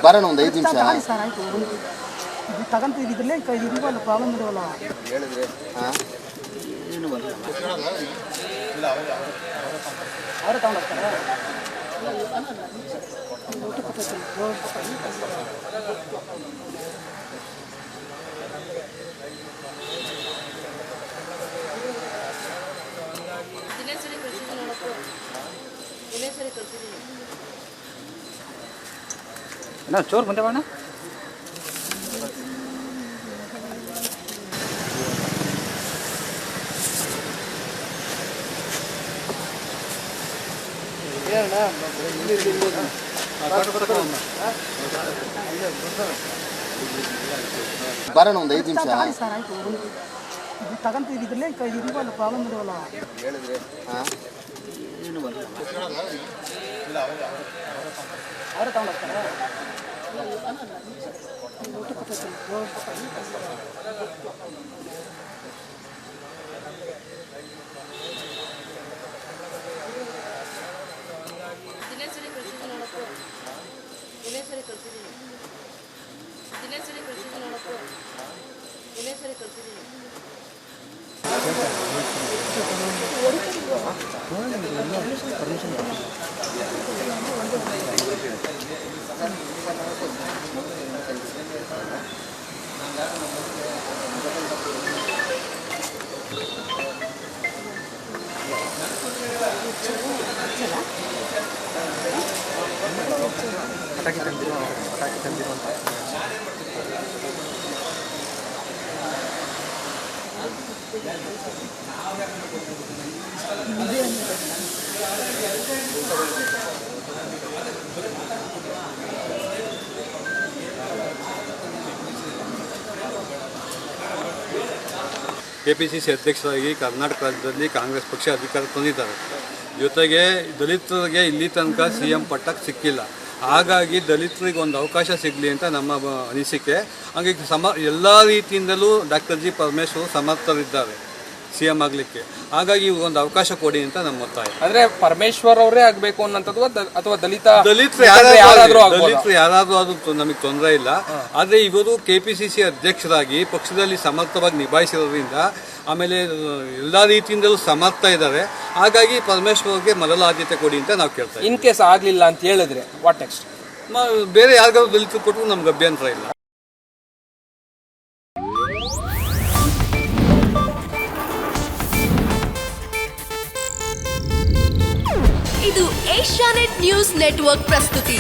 ಬರೋಣ ಒಂದು 5 ನಿಮಿಷ ಸರ್ ಆಯಿತು ತಗೊಂತ ಇದ್ರಲ್ಲೇ ಇದಲ್ಲ ಪ್ರಾಬ್ಲಮ್ ಇರೋಲ್ಲ ಹೇಳಿದ್ರೆ ಹಾಂ ಏನು ಬಂದು ಅವರೇ ತಗೊಂಡೋಗ್ತಾರೆ ಅಣ್ಣ ಚೋರ್ ಬಂದೇವ ಅಣ್ಣ ಬರೋಣ ಒಂದು 5 ನಿಮಿಷ ಸರ್ ಆಯಿತು ತಗೊಂತ ಇದ್ರಲ್ಲೇ ಇದಲ್ಲ ಪ್ರಾಬ್ಲಮ್ ಇರೋಲ್ಲ ಹೇಳಿದ್ರೆ ಹಾಂ ಏನು ಬಂದು ಅವರೇ ತಗೊಂಡೋಗ್ತಾರೆ ಪಟಾಕಿ ತಂದಿರೋ ಅಂತ ಕೆಪಿಸಿಸಿ ಅಧ್ಯಕ್ಷರಾಗಿ ಕರ್ನಾಟಕ ರಾಜ್ಯದಲ್ಲಿ ಕಾಂಗ್ರೆಸ್ ಪಕ್ಷ ಅಧಿಕಾರ ತಂದಿದ್ದಾರೆ. ಜೊತೆಗೆ ದಲಿತರಿಗೆ ಇಲ್ಲಿ ತನಕ CM ಪಟ್ಟ ಸಿಕ್ಕಿಲ್ಲ. ಹಾಗಾಗಿ ದಲಿತರಿಗೆ ಒಂದು ಅವಕಾಶ ಸಿಗಲಿ ಅಂತ ನಮ್ಮ ಅನಿಸಿಕೆ. ಹಾಗೆ ಎಲ್ಲ ರೀತಿಯಿಂದಲೂ ಡಾಕ್ಟರ್ ಜಿ ಪರಮೇಶ್ವರ್ ಸಮರ್ಥರಿದ್ದಾರೆ CM ಆಗಲಿಕ್ಕೆ. ಹಾಗಾಗಿ ಒಂದು ಅವಕಾಶ ಕೊಡಿ ಅಂತ ನಮ್ಮ ಒತ್ತಾಯ. ಅಂದ್ರೆ ಪರಮೇಶ್ವರ್ ಅವರೇ ಆಗಬೇಕು ಅನ್ನೋಂಥದ್ದು ಅಥವಾ ದಲಿತರು ಯಾರಾದ್ರೂ ಅದು ನಮಗೆ ತೊಂದರೆ ಇಲ್ಲ. ಆದರೆ ಇವರು KPCC ಅಧ್ಯಕ್ಷರಾಗಿ ಪಕ್ಷದಲ್ಲಿ ಸಮರ್ಥವಾಗಿ ನಿಭಾಯಿಸಿರೋದ್ರಿಂದ ಆಮೇಲೆ ಎಲ್ಲ ರೀತಿಯಿಂದಲೂ ಸಮರ್ಥ ಇದ್ದಾರೆ. ಹಾಗಾಗಿ ಪರಮೇಶ್ವರ್ಗೆ ಮೊದಲ ಆದ್ಯತೆ ಕೊಡಿ ಅಂತ ನಾವು ಕೇಳ್ತಾ ಇದ್ದೀವಿ. ಇನ್ ಕೇಸ್ ಆಗಲಿಲ್ಲ ಅಂತ ಹೇಳಿದ್ರೆ ವಾಟ್ ನೆಕ್ಸ್ಟ್? ಬೇರೆ ಯಾರಿಗಾದ್ರು ದಲಿತರು ಕೊಟ್ಟರು ನಮ್ಗೆ ಅಭ್ಯಂತರ ಇಲ್ಲ. ಇದು ಏಷ್ಯಾನೆಟ್ ನ್ಯೂಸ್ ನೆಟ್ವರ್ಕ್ ಪ್ರಸ್ತುತಿ.